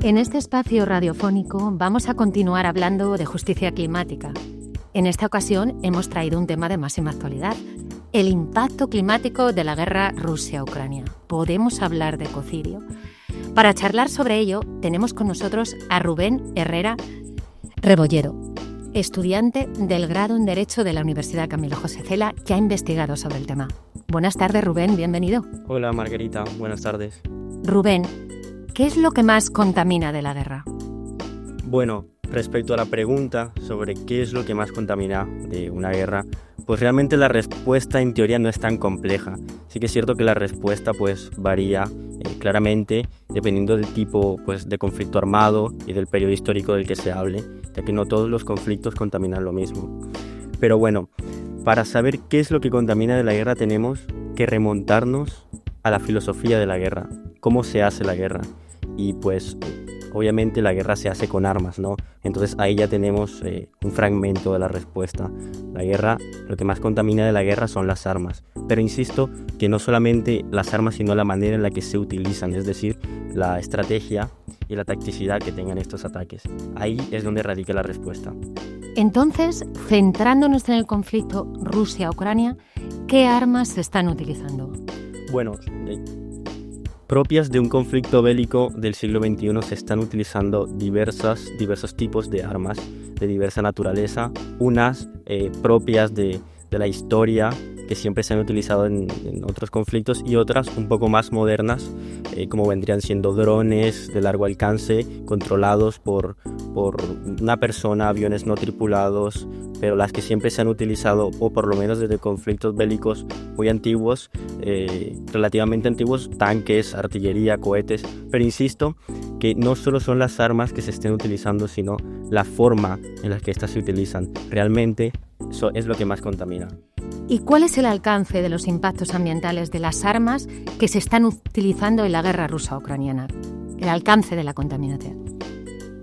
En este espacio radiofónico vamos a continuar hablando de justicia climática. En esta ocasión hemos traído un tema de máxima actualidad: el impacto climático de la guerra Rusia-Ucrania. ¿Podemos hablar de ecocidio? Para charlar sobre ello tenemos con nosotros a Rubén Herrera Rebollero, estudiante del grado en Derecho de la Universidad Camilo José Cela, que ha investigado sobre el tema. Buenas tardes, Rubén, bienvenido. Hola, Margarita, buenas tardes. Rubén, ¿qué es lo que más contamina de la guerra? Bueno, respecto a la pregunta sobre qué es lo que más contamina de una guerra, pues realmente la respuesta en teoría no es tan compleja. Sí que es cierto que la respuesta pues varía claramente dependiendo del tipo pues, de conflicto armado y del periodo histórico del que se hable, ya que no todos los conflictos contaminan lo mismo. Pero bueno, para saber qué es lo que contamina de la guerra tenemos que remontarnos a la filosofía de la guerra, cómo se hace la guerra. Y pues obviamente la guerra se hace con armas, ¿no? Entonces ahí ya tenemos un fragmento de la respuesta. La guerra, lo que más contamina de la guerra son las armas. Pero insisto que no solamente las armas, sino la manera en la que se utilizan, es decir, la estrategia y la tacticidad que tengan estos ataques. Ahí es donde radica la respuesta. Entonces, centrándonos en el conflicto Rusia-Ucrania, ¿qué armas se están utilizando? Bueno, propias de un conflicto bélico del siglo XXI se están utilizando diversos tipos de armas de diversa naturaleza, unas propias de la historia que siempre se han utilizado en otros conflictos y otras un poco más modernas, como vendrían siendo drones de largo alcance controlados por una persona, aviones no tripulados, pero las que siempre se han utilizado, o por lo menos desde conflictos bélicos muy antiguos, relativamente antiguos, tanques, artillería, cohetes. Pero insisto que no solo son las armas que se estén utilizando, sino la forma en la que éstas se utilizan. Realmente eso es lo que más contamina. ¿Y cuál es el alcance de los impactos ambientales de las armas que se están utilizando en la guerra rusa-ucraniana? El alcance de la contaminación.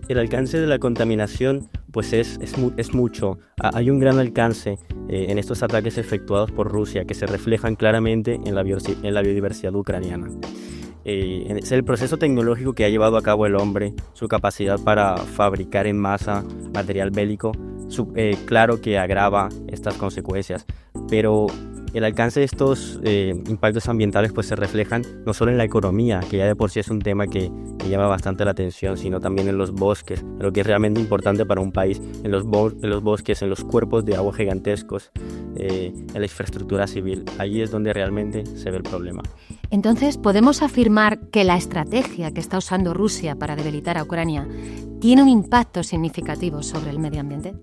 El alcance de la contaminación pues es mucho. Hay un gran alcance en estos ataques efectuados por Rusia que se reflejan claramente en la biodiversidad ucraniana. Es el proceso tecnológico que ha llevado a cabo el hombre, su capacidad para fabricar en masa material bélico, claro que agrava estas consecuencias, pero el alcance de estos impactos ambientales pues se reflejan no solo en la economía, que ya de por sí es un tema que llama bastante la atención, sino también en los bosques, lo que es realmente importante para un país, en los bosques, en los cuerpos de agua gigantescos, en la infraestructura civil. Allí es donde realmente se ve el problema. Entonces, ¿podemos afirmar que la estrategia que está usando Rusia para debilitar a Ucrania tiene un impacto significativo sobre el medio ambiente?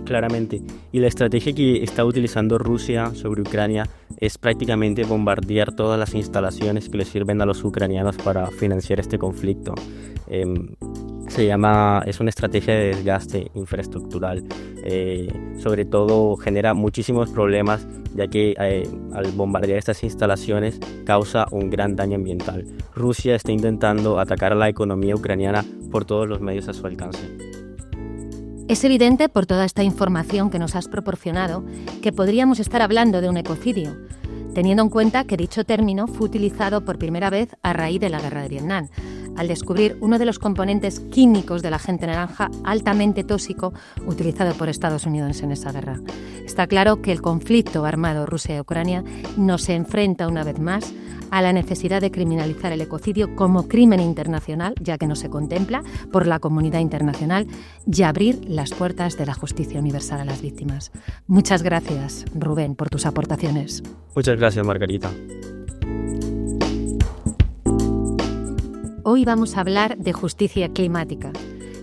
Claramente, y la estrategia que está utilizando Rusia sobre Ucrania es prácticamente bombardear todas las instalaciones que le sirven a los ucranianos para financiar este conflicto. Es una estrategia de desgaste infraestructural. Sobre todo genera muchísimos problemas, ya que al bombardear estas instalaciones causa un gran daño ambiental. Rusia está intentando atacar a la economía ucraniana por todos los medios a su alcance. Es evidente, por toda esta información que nos has proporcionado, que podríamos estar hablando de un ecocidio, teniendo en cuenta que dicho término fue utilizado por primera vez a raíz de la guerra de Vietnam, al descubrir uno de los componentes químicos del agente naranja altamente tóxico utilizado por Estados Unidos en esa guerra. Está claro que el conflicto armado Rusia y Ucrania nos enfrenta una vez más a la necesidad de criminalizar el ecocidio como crimen internacional, ya que no se contempla por la comunidad internacional, y abrir las puertas de la justicia universal a las víctimas. Muchas gracias, Rubén, por tus aportaciones. Muchas gracias, Margarita. Hoy vamos a hablar de justicia climática,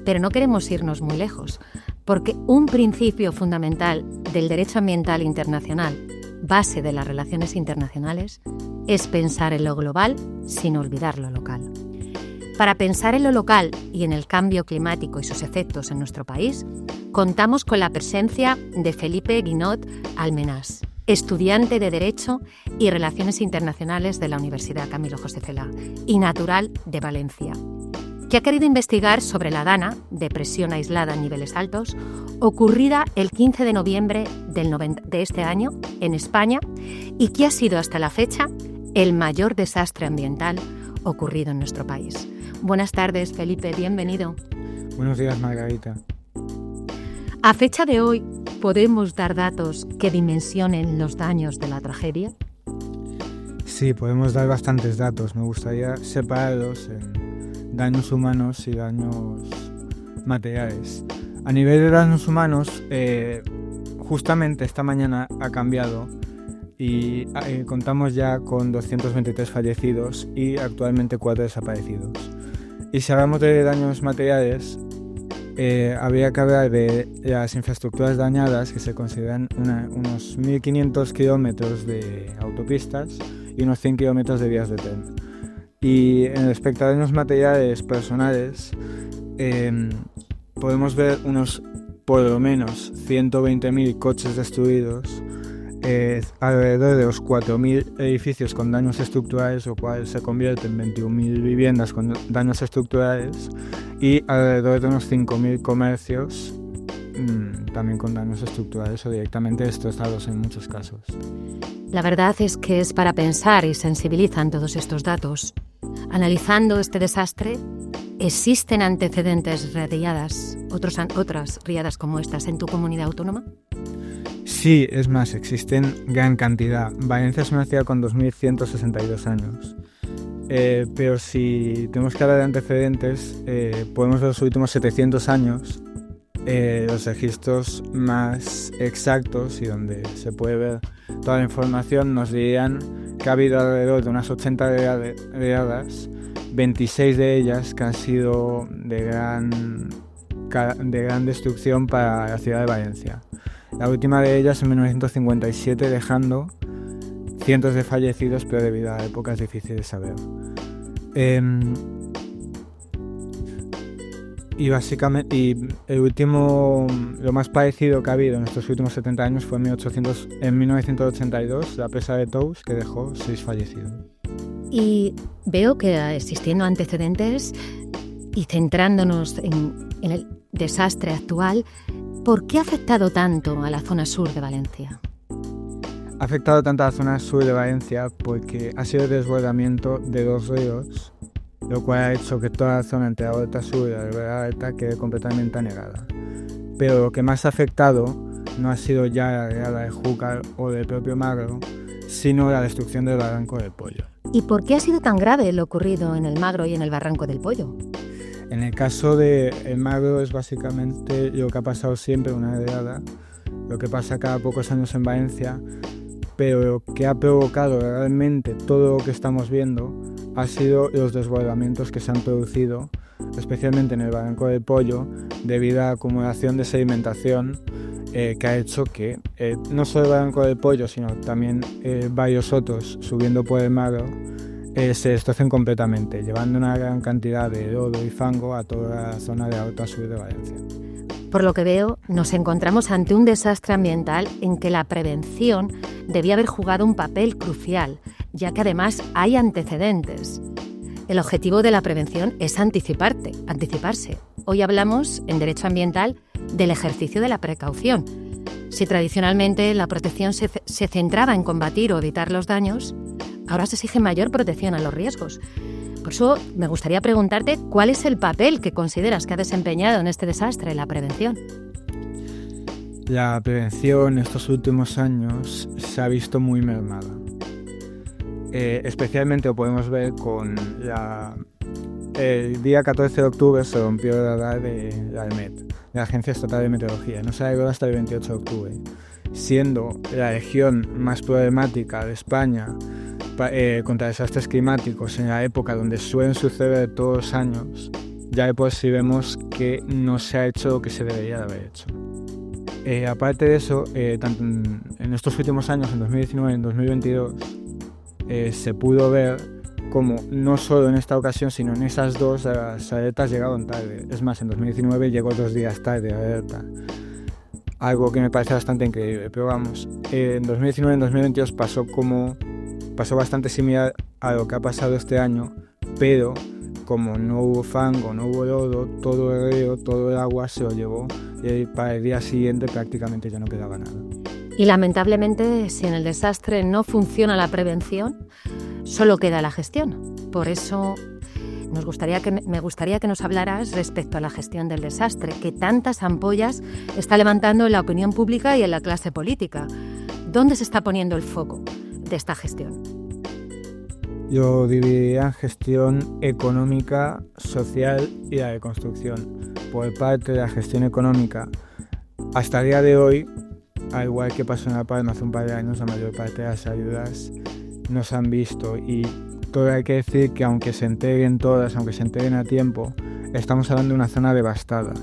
pero no queremos irnos muy lejos, porque un principio fundamental del derecho ambiental internacional, base de las relaciones internacionales, es pensar en lo global sin olvidar lo local. Para pensar en lo local y en el cambio climático y sus efectos en nuestro país, contamos con la presencia de Felipe Guinot Almenás, estudiante de Derecho y Relaciones Internacionales de la Universidad Camilo José Cela y natural de Valencia, que ha querido investigar sobre la dana, depresión aislada en niveles altos, ocurrida el 15 de noviembre de este año en España y que ha sido hasta la fecha el mayor desastre ambiental ocurrido en nuestro país. Buenas tardes, Felipe, bienvenido. Buenos días, Margarita. A fecha de hoy, ¿podemos dar datos que dimensionen los daños de la tragedia? Sí, podemos dar bastantes datos. Me gustaría separarlos en daños humanos y daños materiales. A nivel de daños humanos, justamente esta mañana ha cambiado y contamos ya con 223 fallecidos y actualmente 4 desaparecidos. Y si hablamos de daños materiales, habría que hablar de las infraestructuras dañadas, que se consideran unos 1.500 kilómetros de autopistas y unos 100 kilómetros de vías de tren. Y en respecto a daños materiales personales, podemos ver por lo menos 120.000 coches destruidos, alrededor de los 4.000 edificios con daños estructurales, lo cual se convierte en 21.000 viviendas con daños estructurales, y alrededor de unos 5.000 comercios también con daños estructurales o directamente destrozados en muchos casos. La verdad es que es para pensar y sensibilizan todos estos datos. Analizando este desastre, ¿existen antecedentes riadas, otras riadas como estas en tu comunidad autónoma? Sí, es más, existen gran cantidad. Valencia es una ciudad con 2.162 años. Pero si tenemos que hablar de antecedentes, podemos ver los últimos 700 años, los registros más exactos y donde se puede ver toda la información nos dirían que ha habido alrededor de unas 80 riadas, 26 de ellas que han sido de gran destrucción para la ciudad de Valencia. La última de ellas en 1957, dejando cientos de fallecidos, pero debido a épocas difíciles de saber. Y básicamente, lo más parecido que ha habido en estos últimos 70 años fue en 1982, la presa de Tous, que dejó 6 fallecidos. Y veo que existiendo antecedentes y centrándonos en el desastre actual, ¿por qué ha afectado tanto a la zona sur de Valencia? Ha afectado tanto a la zona sur de Valencia porque ha sido el desbordamiento de 2 ríos, lo cual ha hecho que toda la zona entre la Horta Sur y la Ribera Alta quede completamente anegada. Pero lo que más ha afectado no ha sido ya la riada de Júcar o del propio Magro, sino la destrucción del Barranco del Pollo. ¿Y por qué ha sido tan grave lo ocurrido en el Magro y en el Barranco del Pollo? En el caso del Magro es básicamente lo que ha pasado siempre, una riada, lo que pasa cada pocos años en Valencia, pero lo que ha provocado realmente todo lo que estamos viendo ha sido los desbordamientos que se han producido, especialmente en el Barranco del Pollo, debido a la acumulación de sedimentación que ha hecho que no solo el Barranco del Pollo, sino también varios otros subiendo por el Magro se destrocen completamente, llevando una gran cantidad de lodo y fango a toda la zona de la Horta Sur de Valencia. Por lo que veo, nos encontramos ante un desastre ambiental en que la prevención debía haber jugado un papel crucial, ya que además hay antecedentes. El objetivo de la prevención es anticiparse. Hoy hablamos, en derecho ambiental, del ejercicio de la precaución. Si tradicionalmente la protección se centraba en combatir o evitar los daños, ahora se exige mayor protección a los riesgos. Por eso me gustaría preguntarte cuál es el papel que consideras que ha desempeñado en este desastre la prevención. La prevención en estos últimos años se ha visto muy mermada. Especialmente lo podemos ver con el día 14 de octubre se rompió el radar de la AEMET, de la Agencia Estatal de Meteorología. No se arregló hasta el 28 de octubre, siendo la región más problemática de España contra desastres climáticos en la época donde suelen suceder todos los años. Ya de por sí vemos que no se ha hecho lo que se debería de haber hecho. Aparte de eso, tanto en estos últimos años, en 2019 y en 2022, se pudo ver como no solo en esta ocasión, sino en esas dos, las alertas llegaron tarde. Es más, en 2019 llegó 2 días tarde la alerta, algo que me parece bastante increíble. Pero vamos, en 2019 y en 2022 pasó bastante similar a lo que ha pasado este año, pero como no hubo fango, no hubo lodo, todo el río, todo el agua se lo llevó y para el día siguiente prácticamente ya no quedaba nada. Y lamentablemente, si en el desastre no funciona la prevención, solo queda la gestión. Por eso me gustaría que nos hablaras respecto a la gestión del desastre, que tantas ampollas está levantando en la opinión pública y en la clase política. ¿Dónde se está poniendo el foco de esta gestión? Yo dividiría en gestión económica, social y la de construcción. Por parte de la gestión económica, hasta el día de hoy, al igual que pasó en La Palma hace un par de años, la mayor parte de las ayudas no se han visto, y todo hay que decir que aunque se entreguen todas, aunque se entreguen a tiempo, estamos hablando de una zona devastada,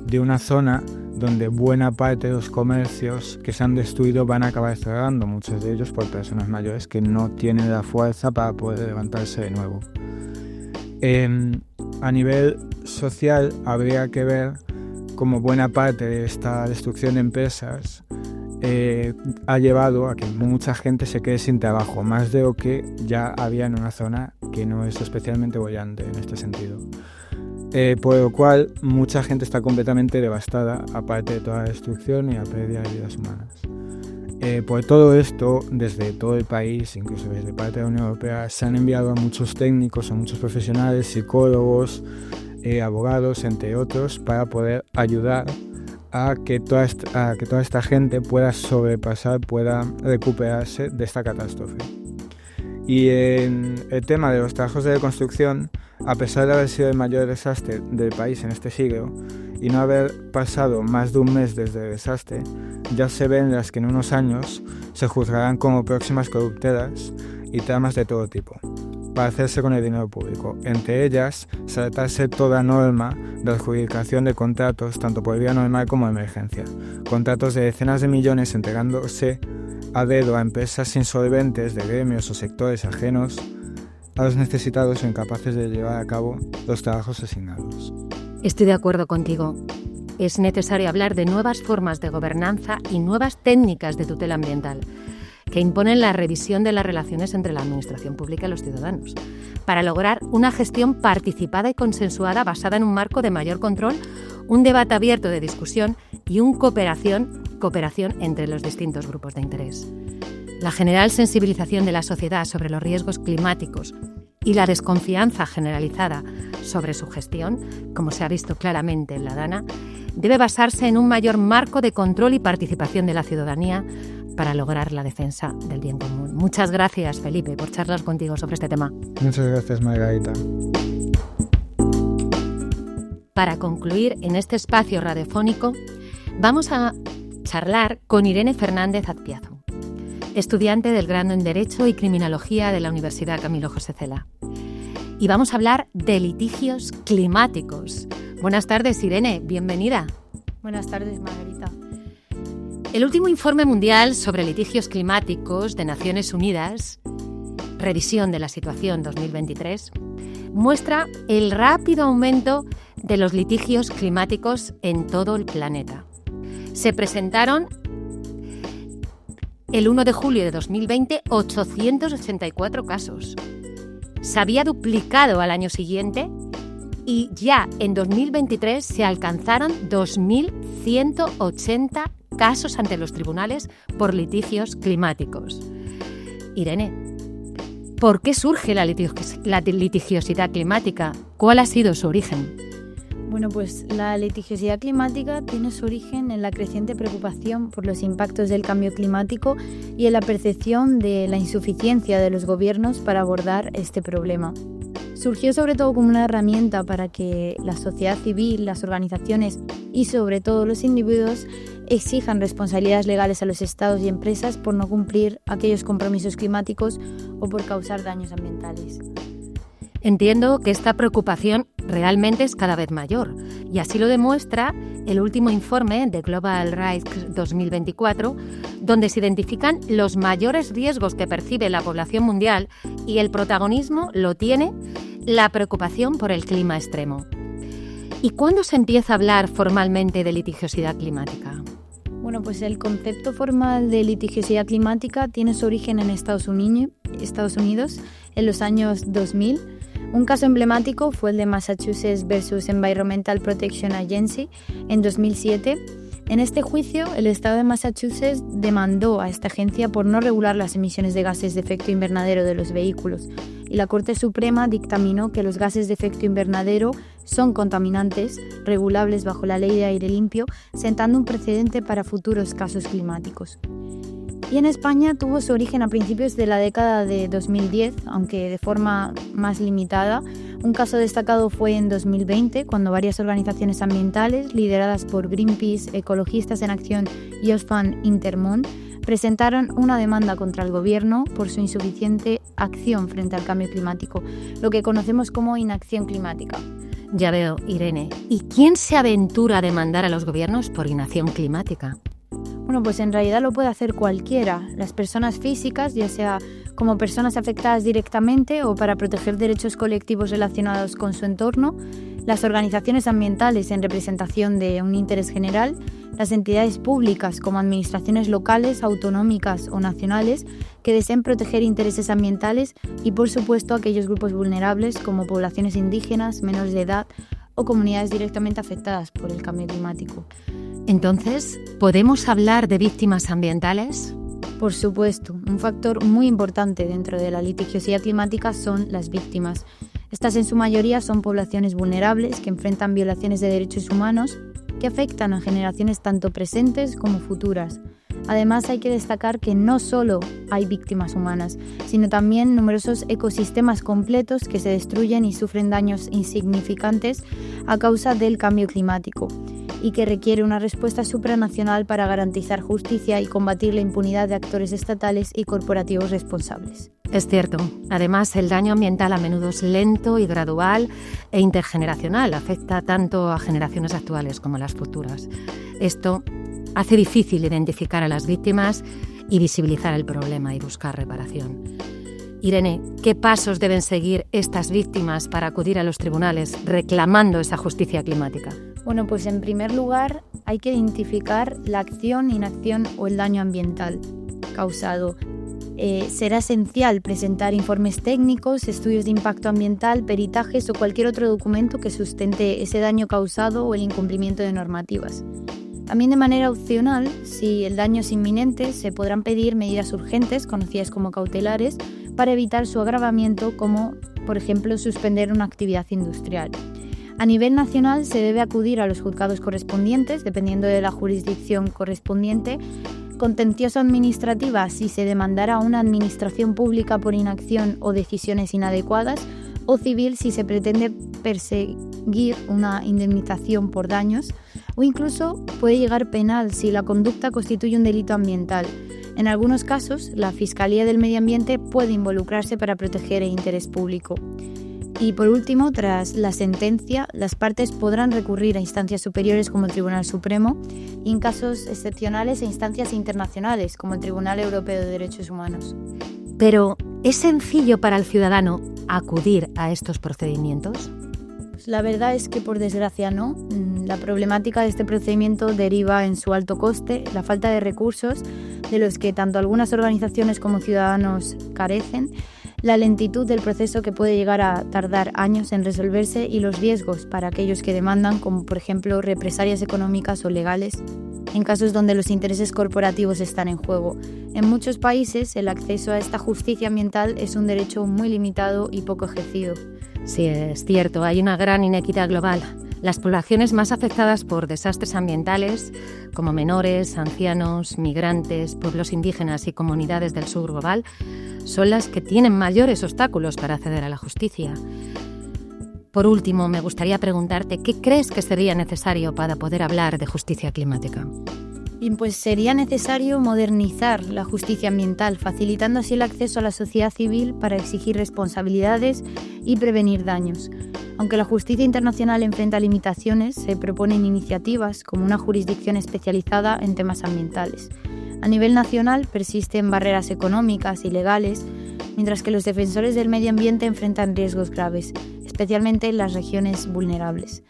de una zona donde buena parte de los comercios que se han destruido van a acabar cerrando, muchos de ellos por personas mayores que no tienen la fuerza para poder levantarse de nuevo. A nivel social habría que ver cómo buena parte de esta destrucción de empresas ha llevado a que mucha gente se quede sin trabajo, más de lo que ya había en una zona que no es especialmente bollante en este sentido. Por lo cual mucha gente está completamente devastada, aparte de toda la destrucción y la pérdida de vidas humanas. Por todo esto, desde todo el país, incluso desde parte de la Unión Europea, se han enviado a muchos técnicos, a muchos profesionales, psicólogos, abogados, entre otros, para poder ayudar a que toda esta gente pueda sobrepasar, pueda recuperarse de esta catástrofe. Y en el tema de los trabajos de reconstrucción, a pesar de haber sido el mayor desastre del país en este siglo y no haber pasado más de un mes desde el desastre, ya se ven las que en unos años se juzgarán como próximas corruptelas y tramas de todo tipo, para hacerse con el dinero público. Entre ellas, saltarse toda norma de adjudicación de contratos, tanto por vía normal como de emergencia. Contratos de decenas de millones entregándose a dedo a empresas insolventes de gremios o sectores ajenos a los necesitados o incapaces de llevar a cabo los trabajos asignados. Estoy de acuerdo contigo. Es necesario hablar de nuevas formas de gobernanza y nuevas técnicas de tutela ambiental que imponen la revisión de las relaciones entre la administración pública y los ciudadanos, para lograr una gestión participada y consensuada basada en un marco de mayor control, un debate abierto de discusión y una cooperación entre los distintos grupos de interés. La general sensibilización de la sociedad sobre los riesgos climáticos y la desconfianza generalizada sobre su gestión, como se ha visto claramente en la Dana, debe basarse en un mayor marco de control y participación de la ciudadanía para lograr la defensa del bien común. Muchas gracias, Felipe, por charlar contigo sobre este tema. Muchas gracias, Margarita. Para concluir en este espacio radiofónico, vamos a charlar con Irene Fernández Azpiazu, estudiante del grado en Derecho y Criminología de la Universidad Camilo José Cela. Y vamos a hablar de litigios climáticos. Buenas tardes, Irene, bienvenida. Buenas tardes, Margarita. El último informe mundial sobre litigios climáticos de Naciones Unidas, Revisión de la Situación 2023, muestra el rápido aumento de los litigios climáticos en todo el planeta. Se presentaron el 1 de julio de 2020 884 casos. Se había duplicado al año siguiente y ya en 2023 se alcanzaron 2.180 casos ante los tribunales por litigios climáticos. Irene, ¿por qué surge la litigiosidad climática? ¿Cuál ha sido su origen? Bueno, pues la litigiosidad climática tiene su origen en la creciente preocupación por los impactos del cambio climático y en la percepción de la insuficiencia de los gobiernos para abordar este problema. Surgió sobre todo como una herramienta para que la sociedad civil, las organizaciones y sobre todo los individuos exijan responsabilidades legales a los estados y empresas por no cumplir aquellos compromisos climáticos o por causar daños ambientales. Entiendo que esta preocupación realmente es cada vez mayor y así lo demuestra el último informe de Global Rights 2024, donde se identifican los mayores riesgos que percibe la población mundial y el protagonismo lo tiene la preocupación por el clima extremo. ¿Y cuándo se empieza a hablar formalmente de litigiosidad climática? Bueno, pues el concepto formal de litigiosidad climática tiene su origen en Estados Unidos en los años 2000. Un caso emblemático fue el de Massachusetts versus Environmental Protection Agency en 2007. En este juicio, el estado de Massachusetts demandó a esta agencia por no regular las emisiones de gases de efecto invernadero de los vehículos y la Corte Suprema dictaminó que los gases de efecto invernadero son contaminantes regulables bajo la Ley de Aire Limpio, sentando un precedente para futuros casos climáticos. Y en España tuvo su origen a principios de la década de 2010, aunque de forma más limitada. Un caso destacado fue en 2020, cuando varias organizaciones ambientales, lideradas por Greenpeace, Ecologistas en Acción y Oxfam Intermón, presentaron una demanda contra el gobierno por su insuficiente acción frente al cambio climático, lo que conocemos como inacción climática. Ya veo, Irene. ¿Y quién se aventura a demandar a los gobiernos por inacción climática? Bueno, pues en realidad lo puede hacer cualquiera. Las personas físicas, ya sea como personas afectadas directamente o para proteger derechos colectivos relacionados con su entorno, las organizaciones ambientales en representación de un interés general, las entidades públicas como administraciones locales, autonómicas o nacionales que deseen proteger intereses ambientales y, por supuesto, aquellos grupos vulnerables como poblaciones indígenas, menores de edad o comunidades directamente afectadas por el cambio climático. Entonces, ¿podemos hablar de víctimas ambientales? Por supuesto, un factor muy importante dentro de la litigiosidad climática son las víctimas. Estas en su mayoría son poblaciones vulnerables que enfrentan violaciones de derechos humanos que afectan a generaciones tanto presentes como futuras. Además, hay que destacar que no solo hay víctimas humanas, sino también numerosos ecosistemas completos que se destruyen y sufren daños insignificantes a causa del cambio climático, y que requiere una respuesta supranacional para garantizar justicia y combatir la impunidad de actores estatales y corporativos responsables. Es cierto. Además, el daño ambiental a menudo es lento y gradual e intergeneracional. Afecta tanto a generaciones actuales como a las futuras. Esto hace difícil identificar a las víctimas y visibilizar el problema y buscar reparación. Irene, ¿qué pasos deben seguir estas víctimas para acudir a los tribunales reclamando esa justicia climática? Bueno, pues en primer lugar hay que identificar la acción, inacción o el daño ambiental causado. Será esencial presentar informes técnicos, estudios de impacto ambiental, peritajes o cualquier otro documento que sustente ese daño causado o el incumplimiento de normativas. También de manera opcional, si el daño es inminente, se podrán pedir medidas urgentes, conocidas como cautelares, para evitar su agravamiento, como, por ejemplo, suspender una actividad industrial. A nivel nacional se debe acudir a los juzgados correspondientes, dependiendo de la jurisdicción correspondiente, contencioso administrativa si se demandara a una administración pública por inacción o decisiones inadecuadas, o civil si se pretende perseguir una indemnización por daños, o incluso puede llegar penal si la conducta constituye un delito ambiental. En algunos casos, la Fiscalía del Medio Ambiente puede involucrarse para proteger el interés público. Y por último, tras la sentencia, las partes podrán recurrir a instancias superiores como el Tribunal Supremo y en casos excepcionales a instancias internacionales como el Tribunal Europeo de Derechos Humanos. Pero, ¿es sencillo para el ciudadano acudir a estos procedimientos? Pues la verdad es que, por desgracia, no. La problemática de este procedimiento deriva en su alto coste, la falta de recursos de los que tanto algunas organizaciones como ciudadanos carecen, la lentitud del proceso que puede llegar a tardar años en resolverse y los riesgos para aquellos que demandan, como por ejemplo represalias económicas o legales, en casos donde los intereses corporativos están en juego. En muchos países el acceso a esta justicia ambiental es un derecho muy limitado y poco ejercido. Sí, es cierto, hay una gran inequidad global. Las poblaciones más afectadas por desastres ambientales, como menores, ancianos, migrantes, pueblos indígenas y comunidades del sur global, son las que tienen mayores obstáculos para acceder a la justicia. Por último, me gustaría preguntarte, ¿qué crees que sería necesario para poder hablar de justicia climática? Bien, pues sería necesario modernizar la justicia ambiental, facilitando así el acceso a la sociedad civil para exigir responsabilidades y prevenir daños. Aunque la justicia internacional enfrenta limitaciones, se proponen iniciativas como una jurisdicción especializada en temas ambientales. A nivel nacional persisten barreras económicas y legales, mientras que los defensores del medio ambiente enfrentan riesgos graves, especialmente en las regiones vulnerables.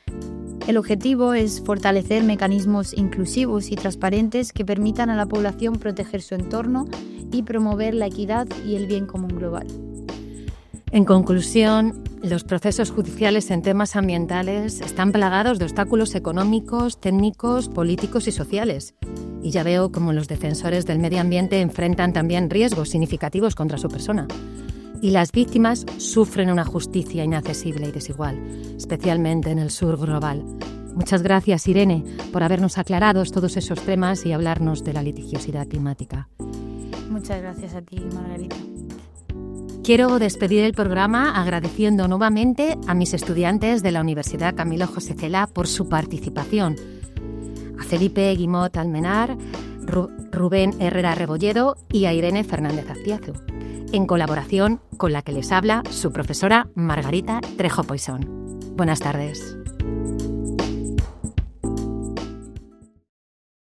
El objetivo es fortalecer mecanismos inclusivos y transparentes que permitan a la población proteger su entorno y promover la equidad y el bien común global. En conclusión, los procesos judiciales en temas ambientales están plagados de obstáculos económicos, técnicos, políticos y sociales. Y ya veo cómo los defensores del medio ambiente enfrentan también riesgos significativos contra su persona. y las víctimas sufren una justicia inaccesible y desigual, especialmente en el sur global. Muchas gracias, Irene, por habernos aclarado todos esos temas y hablarnos de la litigiosidad climática. Muchas gracias a ti, Margarita. Quiero despedir el programa agradeciendo nuevamente a mis estudiantes de la Universidad Camilo José Cela por su participación. A Felipe Guimot Almenar, Rubén Herrera Rebolledo y a Irene Fernández Azpiazu, en colaboración con la que les habla su profesora Margarita Trejo Poisson. Buenas tardes.